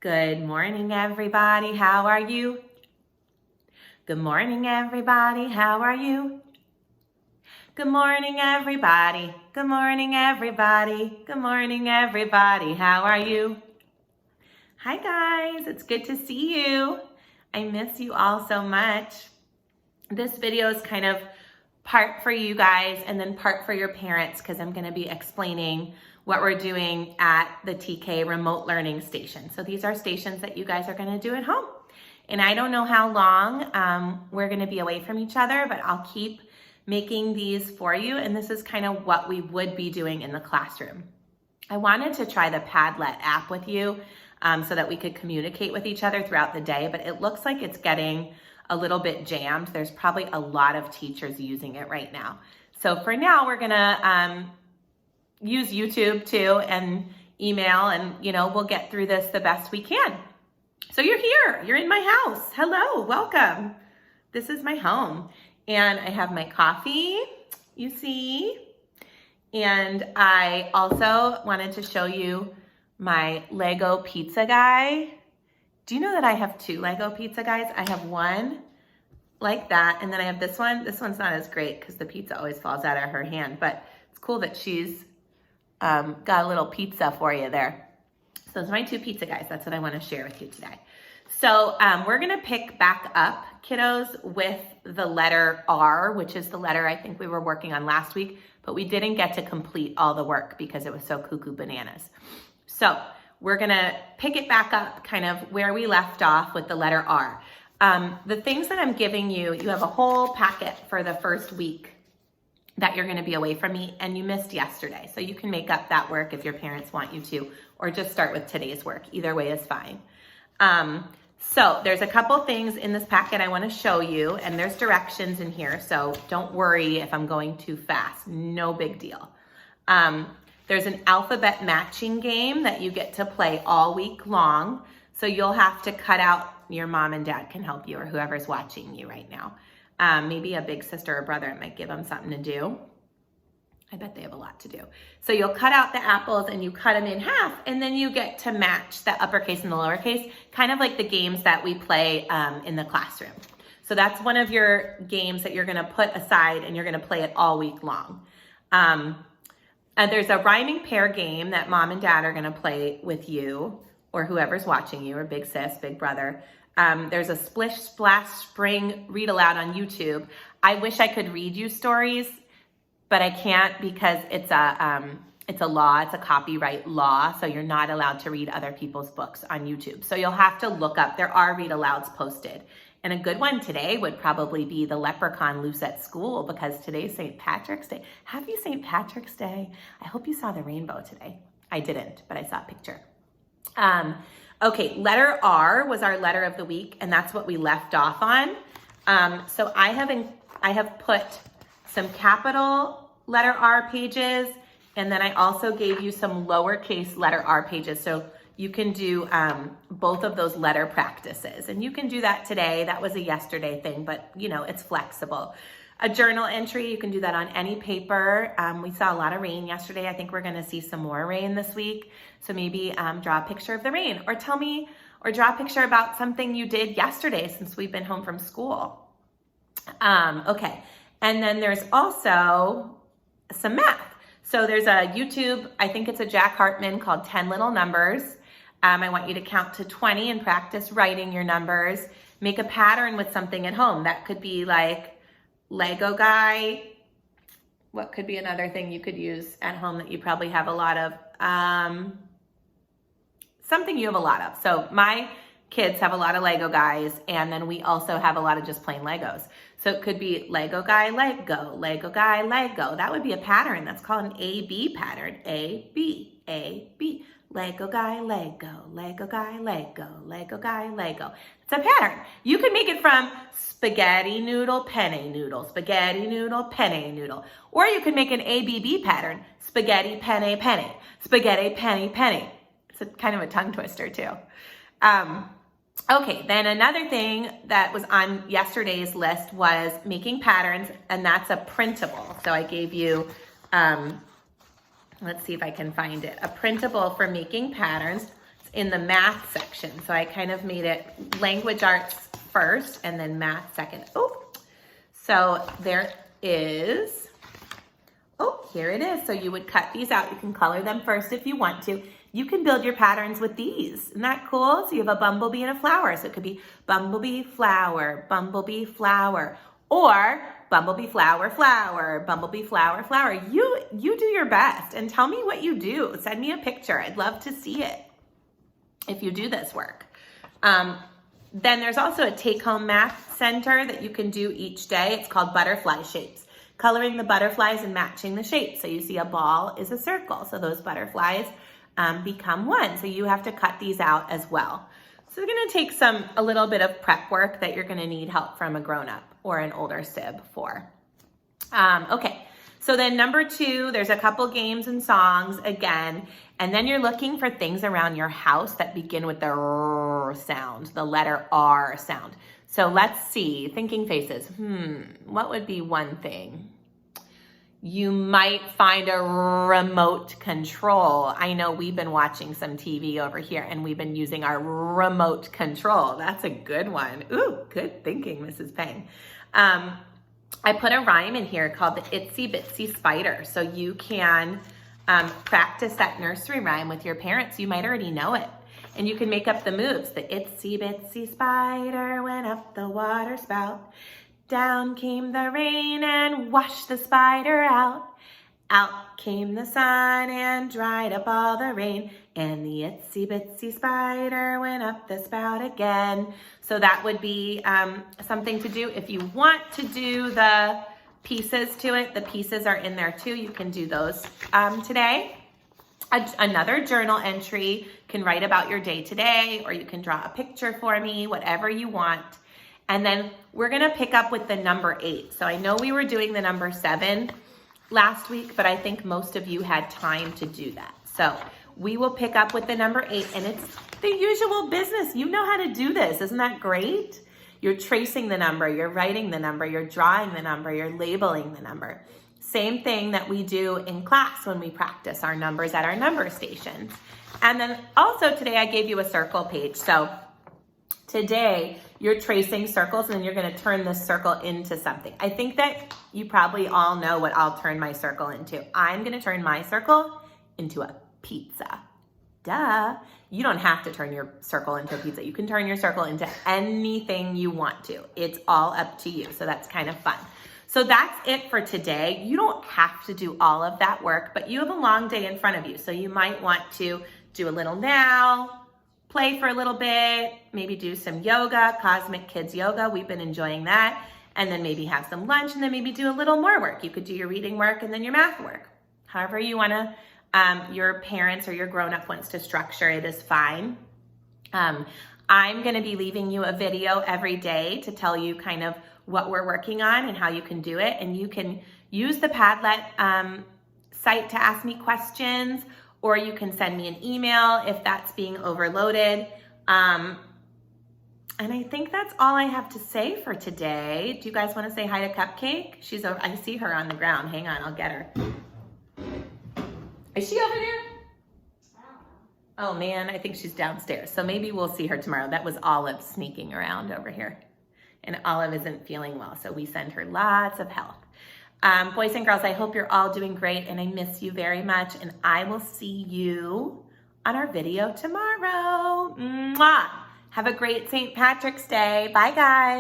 Good morning, everybody. How are you? Good morning, everybody. How are you? Good morning, everybody. Good morning, everybody. Good morning, everybody. How are you? Hi, guys. It's good to see you. I miss you all so much. This video is kind of part for you guys and then part for your parents because I'm going to be explaining what we're doing at the TK remote learning station. So these are stations that you guys are going to do at home. And I don't know how long we're going to be away from each other, but I'll keep making these for you. And this is kind of what we would be doing in the classroom. I wanted to try the Padlet app with you so that we could communicate with each other throughout the day, but it looks like it's getting a little bit jammed. There's probably a lot of teachers using it right now. So for now, we're gonna use YouTube too and email, and we'll get through this the best we can. So you're here, you're in my house. Hello, welcome. This is my home. And I have my coffee, you see. And I also wanted to show you my Lego pizza guy. Do you know that I have two Lego pizza guys? I have one like that, and then I have this one. This one's not as great because the pizza always falls out of her hand, but it's cool that she's got a little pizza for you there. So those are my two pizza guys. That's what I want to share with you today. So we're going to pick back up, kiddos, with the letter R, which is the letter I think we were working on last week, but we didn't get to complete all the work because it was so cuckoo bananas. So we're going to pick it back up kind of where we left off with the letter R. The things that I'm giving you, you have a whole packet for the first week that you're going to be away from me, and you missed yesterday. So you can make up that work if your parents want you to, or just start with today's work. Either way is fine. So there's a couple things in this packet I want to show you, and there's directions in here. So don't worry if I'm going too fast. No big deal. There's an alphabet matching game that you get to play all week long. So you'll have to cut out, your mom and dad can help you, or whoever's watching you right now. Maybe a big sister or brother, it might give them something to do. I bet they have a lot to do. So you'll cut out the apples and you cut them in half, and then you get to match the uppercase and the lowercase, kind of like the games that we play in the classroom. So that's one of your games that you're gonna put aside, and you're gonna play it all week long. And there's a rhyming pair game that mom and dad are gonna play with you, or whoever's watching you, or big sis, big brother. There's a splish splash spring read aloud on YouTube. I wish I could read you stories, but I can't because it's a law, it's a copyright law, so you're not allowed to read other people's books on YouTube. So you'll have to look up, there are read alouds posted. And a good one today would probably be the leprechaun loose at school, because today's St. Patrick's Day. Happy St. Patrick's Day. I hope you saw the rainbow today. I didn't, but I saw a picture. Okay, letter R was our letter of the week, and that's what we left off on. So I have put some capital letter R pages, and then I also gave you some lowercase letter R pages. So you can do both of those letter practices, and you can do that today. That was a yesterday thing, but it's flexible. A journal entry, you can do that on any paper. We saw a lot of rain yesterday. I think we're gonna see some more rain this week. So maybe draw a picture of the rain, or tell me, or draw a picture about something you did yesterday since we've been home from school. Okay, and then there's also some math. So there's a YouTube, I think it's a Jack Hartman, called 10 Little Numbers. I want you to count to 20 and practice writing your numbers. Make a pattern with something at home. That could be like Lego guy. What could be another thing you could use at home that you probably have a lot of? Something you have a lot of. So my kids have a lot of Lego guys, and then we also have a lot of just plain Legos. So it could be Lego guy, Lego, Lego guy, Lego. That would be a pattern. That's called an A-B pattern. A-B, A-B. Lego guy, Lego, Lego guy, Lego, Lego guy, Lego. It's a pattern. You can make it from spaghetti noodle, penne noodle, spaghetti noodle, penne noodle. Or you can make an ABB pattern, spaghetti, penne, penne, spaghetti, penne, penne. It's a kind of a tongue twister too. Okay, then another thing that was on yesterday's list was making patterns, and that's a printable. So I gave you let's see if I can find it. A printable for making patterns. It's in the math section. So I kind of made it language arts first and then math second. Oh, so there is, oh, here it is. So you would cut these out. You can color them first if you want to. You can build your patterns with these. Isn't that cool? So you have a bumblebee and a flower. So it could be bumblebee, flower, or bumblebee, flower, flower, bumblebee, flower, flower. You do your best and tell me what you do. Send me a picture. I'd love to see it if you do this work. Then there's also a take-home math center that you can do each day. It's called butterfly shapes. Coloring the butterflies and matching the shapes. So you see a ball is a circle. So those butterflies become one. So you have to cut these out as well. So they're gonna take a little bit of prep work that you're gonna need help from a grown-up or an older sib for. Okay, so then number 2, there's a couple games and songs again, and then you're looking for things around your house that begin with the R sound, the letter R sound. So let's see, thinking faces. What would be one thing? You might find a remote control. I know we've been watching some TV over here and we've been using our remote control. That's a good one. Ooh, good thinking, Mrs. Peng. I put a rhyme in here called the Itsy Bitsy Spider. So you can practice that nursery rhyme with your parents. You might already know it. And you can make up the moves. The itsy bitsy spider went up the water spout. Down came the rain and washed the spider out. Out came the sun and dried up all the rain. And the itsy bitsy spider went up the spout again. So that would be something to do. If you want to do the pieces to it, the pieces are in there too. You can do those today. Another journal entry, can write about your day today, or you can draw a picture for me, whatever you want. And then we're gonna pick up with the number 8. So I know we were doing the number 7 last week, but I think most of you had time to do that. So we will pick up with the number 8, and it's the usual business. You know how to do this, isn't that great? You're tracing the number, you're writing the number, you're drawing the number, you're labeling the number. Same thing that we do in class when we practice our numbers at our number stations. And then also today I gave you a circle page. So today you're tracing circles and then you're gonna turn this circle into something. I think that you probably all know what I'll turn my circle into. I'm gonna turn my circle into a pizza. Duh. You don't have to turn your circle into a pizza. You can turn your circle into anything you want to. It's all up to you. So that's kind of fun. So that's it for today. You don't have to do all of that work, but you have a long day in front of you. So you might want to do a little now, play for a little bit, maybe do some yoga, Cosmic Kids Yoga. We've been enjoying that. And then maybe have some lunch and then maybe do a little more work. You could do your reading work and then your math work. However you wanna, your parents or your grown-up wants to structure it is fine. I'm gonna be leaving you a video every day to tell you kind of what we're working on and how you can do it. And you can use the Padlet site to ask me questions, or you can send me an email if that's being overloaded. And I think that's all I have to say for today. Do you guys want to say hi to Cupcake? She's over, I see her on the ground. Hang on, I'll get her. Is she over there? Oh man, I think she's downstairs. So maybe we'll see her tomorrow. That was Olive sneaking around over here. And Olive isn't feeling well, so we send her lots of health. Boys and girls, I hope you're all doing great, and I miss you very much, and I will see you on our video tomorrow. Mwah! Have a great St. Patrick's Day. Bye, guys.